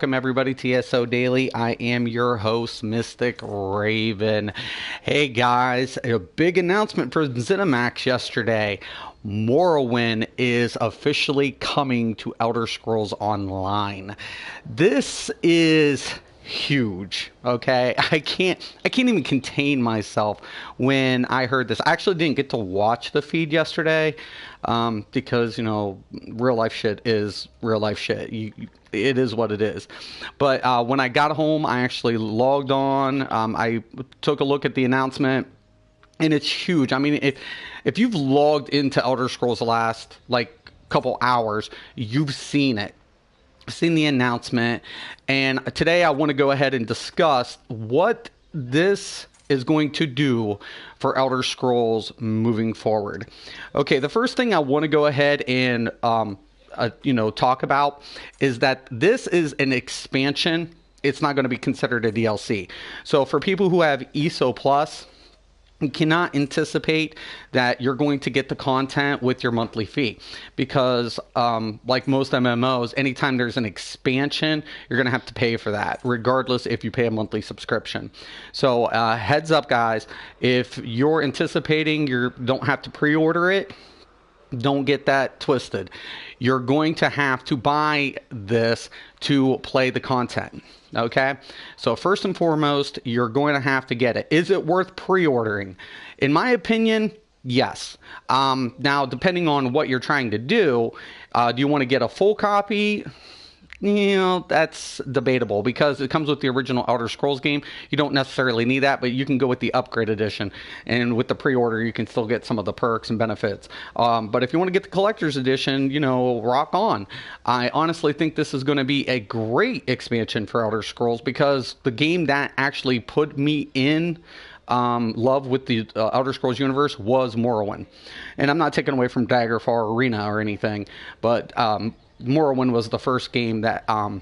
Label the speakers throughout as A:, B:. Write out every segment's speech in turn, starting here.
A: Welcome everybody to ESO Daily. I am your host, Mystic Raven. Hey guys, a big announcement for Zennimax yesterday. Morrowind is officially coming to Elder Scrolls Online. This is huge. Okay, I can't even contain myself when I heard this. I actually didn't get to watch the feed yesterday because real life shit is real life shit. It is what it is. But when I got home, I actually logged on. I took a look at the announcement, and it's huge. I mean, if you've logged into Elder Scrolls the last couple hours, you've seen it. Seen the announcement, and today I want to go ahead and discuss what this is going to do for Elder Scrolls moving forward. Okay, the first thing I want to go ahead and talk about is that this is an expansion. It's not going to be considered a DLC. So for people who have ESO Plus, you cannot anticipate that you're going to get the content with your monthly fee because like most MMOs, anytime there's an expansion, you're going to have to pay for that, regardless if you pay a monthly subscription. So heads up, guys, if you're anticipating you don't have to pre-order it, don't get that twisted. You're going to have to buy this to play the content. Okay, so first and foremost, you're going to have to get it. Is it worth pre-ordering? In my opinion, yes. Now, depending on what you're trying to do you want to get a full copy? That's debatable because it comes with the original Elder Scrolls game. You don't necessarily need that, but you can go with the upgrade edition. And with the pre-order, you can still get some of the perks and benefits. But if you want to get the collector's edition, rock on. I honestly think this is going to be a great expansion for Elder Scrolls because the game that actually put me in love with the Elder Scrolls universe was Morrowind. And I'm not taking away from Daggerfall Arena or anything, but Morrowind was the first game that I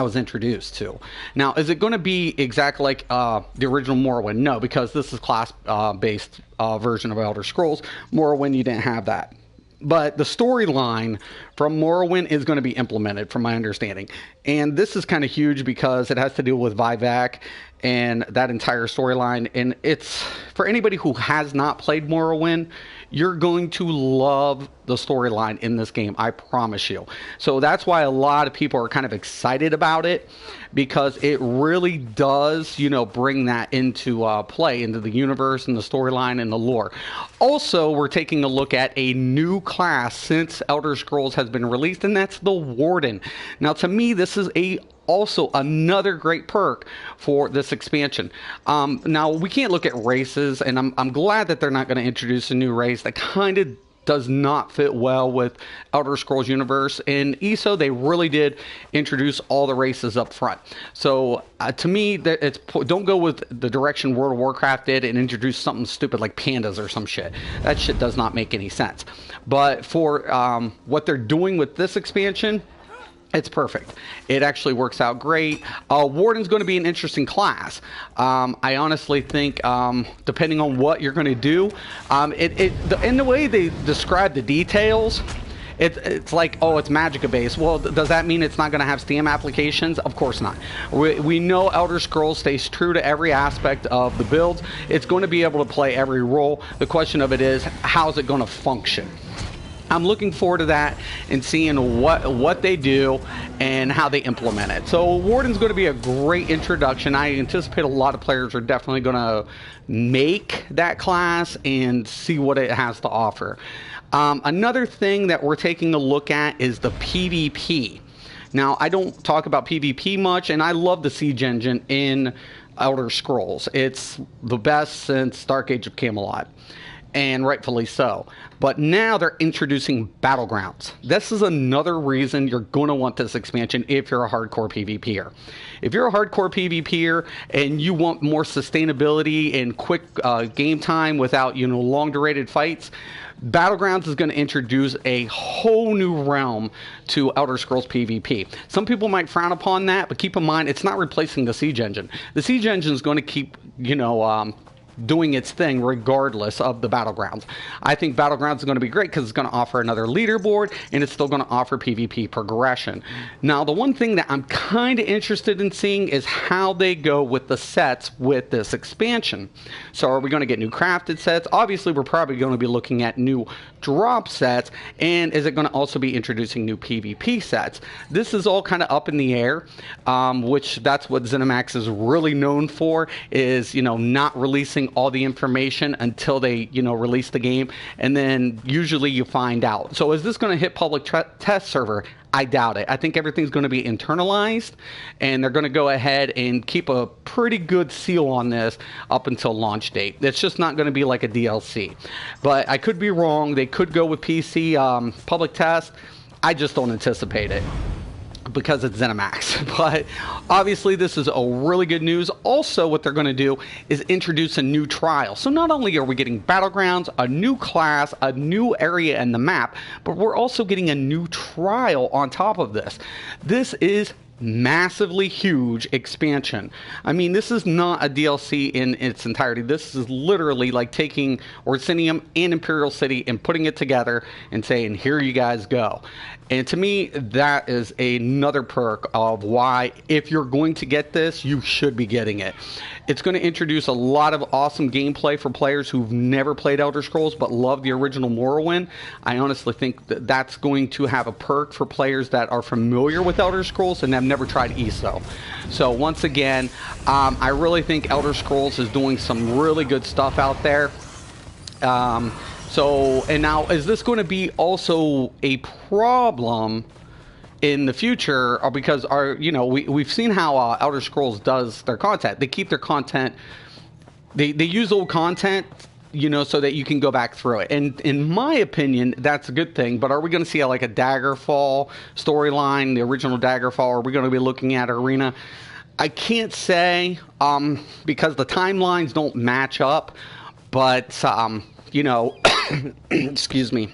A: was introduced to. Now, is it going to be exactly like the original Morrowind? No, because this is class-based version of Elder Scrolls. Morrowind, you didn't have that. But the storyline from Morrowind is going to be implemented, from my understanding. And this is kind of huge because it has to do with Vivac and that entire storyline. And it's, for anybody who has not played Morrowind, you're going to love the storyline in this game, I promise you. So that's why a lot of people are kind of excited about it, because it really does, bring that into play, into the universe and the storyline and the lore. Also, we're taking a look at a new class since Elder Scrolls has been released, and that's the Warden. Now, to me, this is also another great perk for this expansion. Now, we can't look at races, and I'm glad that they're not going to introduce a new race that kind of does not fit well with Elder Scrolls universe. In ESO, they really did introduce all the races up front. So to me, don't go with the direction World of Warcraft did and introduce something stupid like pandas or some shit. That shit does not make any sense. But for what they're doing with this expansion, it's perfect. It actually works out great. Warden's going to be an interesting class. I honestly think, depending on what you're going to do, in the way they describe the details, it's like, oh, it's Magicka based. Well, does that mean it's not going to have Steam applications? Of course not. We know Elder Scrolls stays true to every aspect of the builds. It's going to be able to play every role. The question of it is, how's it going to function? I'm looking forward to that and seeing what they do and how they implement it. So Warden's going to be a great introduction. I anticipate a lot of players are definitely going to make that class and see what it has to offer. Another thing that we're taking a look at is the PvP. Now, I don't talk about PvP much, and I love the Siege engine in Elder Scrolls. It's the best since Dark Age of Camelot, and rightfully so. But now they're introducing battlegrounds. This is another reason you're going to want this expansion if you're a hardcore PvPer. If you're a hardcore PvPer and you want more sustainability and quick game time without long durated fights, Battlegrounds is going to introduce a whole new realm to Elder Scrolls PvP. Some people might frown upon that, but keep in mind it's not replacing the Siege engine. The Siege engine is going to keep, doing its thing regardless of the Battlegrounds. I think Battlegrounds is going to be great because it's going to offer another leaderboard, and it's still going to offer PvP progression. Now, the one thing that I'm kind of interested in seeing is how they go with the sets with this expansion. So are we going to get new crafted sets? Obviously, we're probably going to be looking at new drop sets, and is it going to also be introducing new PvP sets? This is all kind of up in the air, which that's what Zennimax is really known for, is, you know, not releasing all the information until they, you know, release the game, and then usually you find out. So is this going to hit public test server? I doubt it. I think everything's going to be internalized, and they're going to go ahead and keep a pretty good seal on this up until launch date. It's just not going to be like a DLC. But I could be wrong. They could go with PC public test. I just don't anticipate it, because it's Zennimax. But obviously this is a really good news. Also, what they're going to do is introduce a new trial. So not only are we getting Battlegrounds, a new class, a new area in the map, but we're also getting a new trial on top of this. This is massively huge expansion. I mean, this is not a DLC in its entirety. This is literally like taking Orsinium and Imperial City and putting it together and saying, here you guys go. And to me, that is another perk of why, if you're going to get this, you should be getting it. It's going to introduce a lot of awesome gameplay for players who've never played Elder Scrolls but love the original Morrowind. I honestly think that that's going to have a perk for players that are familiar with Elder Scrolls and have never tried ESO. So once again, I really think Elder Scrolls is doing some really good stuff out there. And now, is this going to be also a problem in the future? Or because we've seen how Elder Scrolls does their content. They keep their content, they use old content, so that you can go back through it. And in my opinion, that's a good thing. But are we going to see like a Daggerfall storyline, the original Daggerfall? Are we going to be looking at Arena? I can't say, because the timelines don't match up. But excuse me.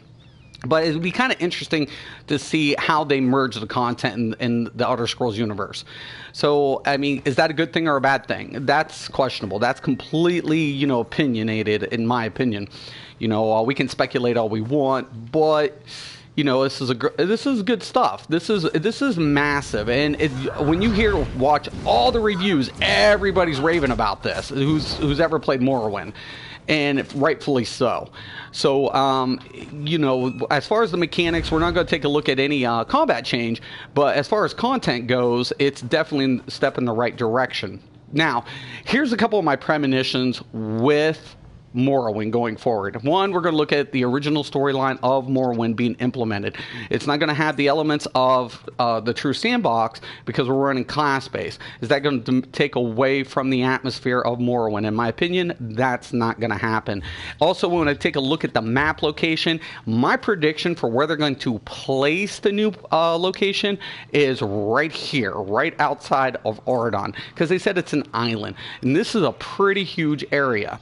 A: But it would be kind of interesting to see how they merge the content in the Elder Scrolls universe. So, I mean, is that a good thing or a bad thing? That's questionable. That's completely, opinionated, in my opinion. We can speculate all we want, but this is good stuff. This is massive, and when you watch all the reviews, everybody's raving about this. Who's ever played Morrowind? And rightfully so. So, as far as the mechanics, we're not going to take a look at any combat change. But as far as content goes, it's definitely a step in the right direction. Now, here's a couple of my premonitions with Morrowind going forward. One, we're going to look at the original storyline of Morrowind being implemented. It's not going to have the elements of the true sandbox because we're running class-based. Is that going to take away from the atmosphere of Morrowind? In my opinion, that's not going to happen. Also, when I take a look at the map location, my prediction for where they're going to place the new location is right here, right outside of Auradon, because they said it's an island, and this is a pretty huge area.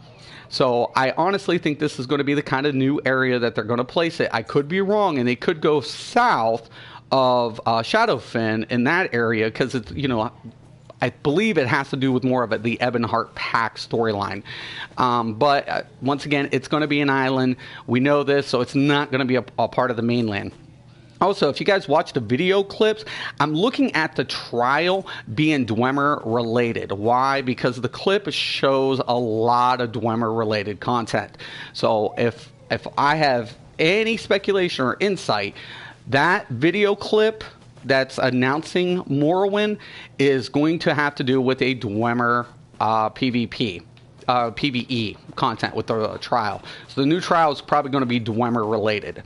A: So I honestly think this is going to be the kind of new area that they're going to place it. I could be wrong, and they could go south of Shadowfen in that area because it's, I believe it has to do with more of the Ebonheart Pact storyline. But once again, it's going to be an island. We know this, so it's not going to be a part of the mainland. Also, if you guys watch the video clips, I'm looking at the trial being Dwemer related. Why? Because the clip shows a lot of Dwemer related content. So if I have any speculation or insight, that video clip that's announcing Morrowind is going to have to do with a Dwemer PvP. PvE content with the trial. So the new trial is probably going to be Dwemer related.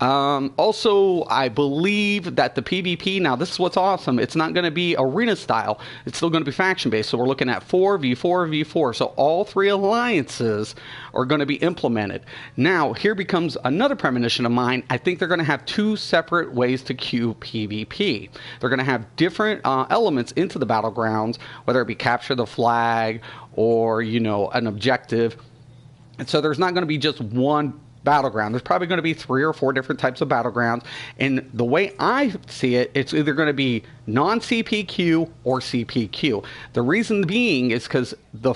A: Also, I believe that the PvP, now this is what's awesome, it's not going to be arena style, it's still going to be faction based, so we're looking at 4v4v4, so all three alliances are going to be implemented. Now, here becomes another premonition of mine. I think they're going to have two separate ways to queue PvP. They're going to have different elements into the battlegrounds, whether it be capture the flag or, an objective. And so there's not going to be just one battleground. There's probably going to be 3 or 4 different types of battlegrounds, and the way I see it, it's either going to be non-CPQ or CPQ. The reason being is because the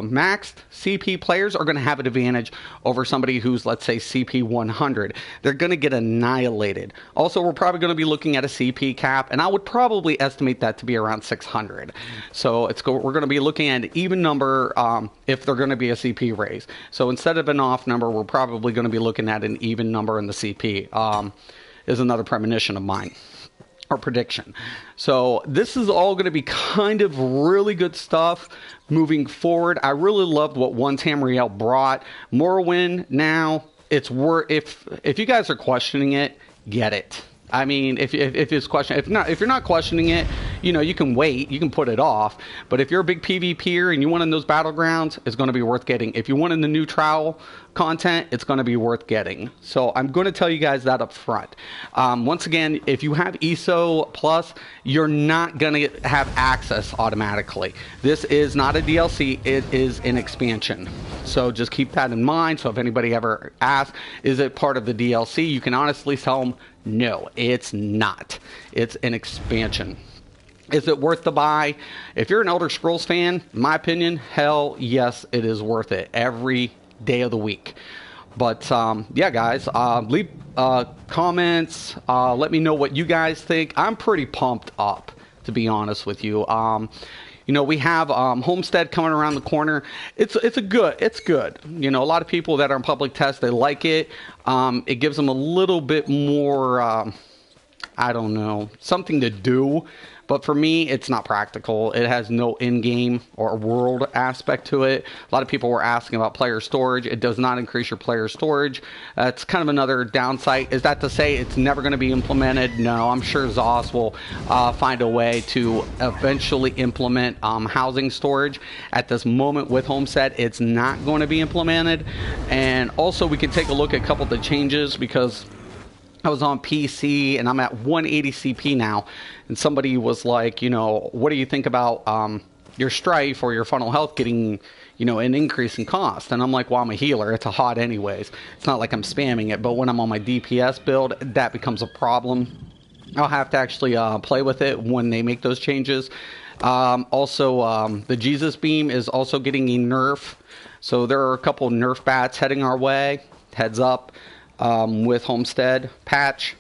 A: maxed CP players are going to have an advantage over somebody who's, let's say, CP 100. They're going to get annihilated. Also, we're probably going to be looking at a CP cap, and I would probably estimate that to be around 600. So we're going to be looking at an even number if they're going to be a CP raise. So instead of an off number, we're probably going to be looking at an even number in the CP. Is another premonition of mine. Or prediction. So this is all going to be kind of really good stuff moving forward. I really loved what One Tamriel brought. Morrowind now, it's worth, if you guys are questioning it, get it. I mean, if it's question, if you're not questioning it, you know, you can wait, you can put it off. But if you're a big PvPer and you want in those battlegrounds, it's going to be worth getting. If you want in the new trial content, it's going to be worth getting. So I'm going to tell you guys that up front. Once again, if you have ESO Plus, you're not going to have access automatically. This is not a DLC, it is an expansion. So just keep that in mind. So if anybody ever asks, is it part of the DLC? You can honestly tell them, no, it's not. It's an expansion. Is it worth the buy? If you're an Elder Scrolls fan, in my opinion, hell yes, it is worth it every day of the week. But yeah, guys, leave comments. Let me know what you guys think. I'm pretty pumped up, to be honest with you. You know, we have Homestead coming around the corner. It's good. You know, a lot of people that are in public test, they like it. It gives them a little bit more, I don't know, something to do. But for me, it's not practical. It has no in-game or world aspect to it. A lot of people were asking about player storage. It does not increase your player storage. That's kind of another downside. Is that to say it's never going to be implemented? No, I'm sure ZOS will find a way to eventually implement housing storage. At this moment with Homestead, it's not going to be implemented. And also, we can take a look at a couple of the changes because I was on PC and I'm at 180 CP now, and somebody was like, you know, what do you think about your Strife or your Funnel Health getting, you know, an increase in cost? And I'm like, well, I'm a healer. It's a HOT anyways. It's not like I'm spamming it, but when I'm on my DPS build, that becomes a problem. I'll have to actually play with it when they make those changes. Also, the Jesus Beam is also getting a nerf. So there are a couple of nerf bats heading our way. Heads up. With Homestead patch,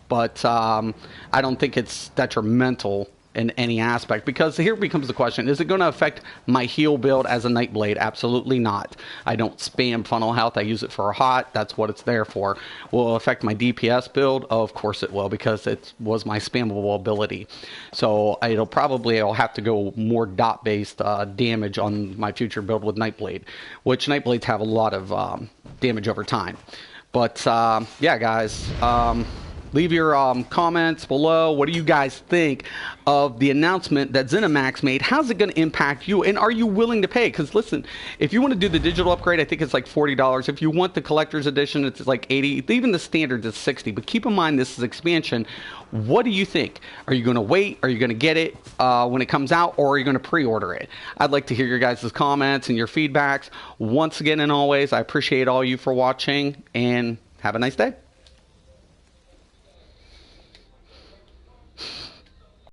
A: but I don't think it's detrimental in any aspect, because here becomes the question, is it going to affect my heal build as a Nightblade? Absolutely not. I don't spam Funnel Health. I use it for a HOT. That's what it's there for. Will it affect my DPS build? Oh, of course it will, because it was my spammable ability. So I'll have to go more dot-based damage on my future build with Nightblade, which Nightblades have a lot of damage over time. But, yeah, guys, leave your comments below. What do you guys think of the announcement that Zennimax made? How's it going to impact you? And are you willing to pay? Because, listen, if you want to do the digital upgrade, I think it's like $40. If you want the collector's edition, it's like $80. Even the standard is $60. But keep in mind, this is expansion. What do you think? Are you going to wait? Are you going to get it when it comes out? Or are you going to pre-order it? I'd like to hear your guys' comments and your feedbacks. Once again and always, I appreciate all you for watching, and have a nice day.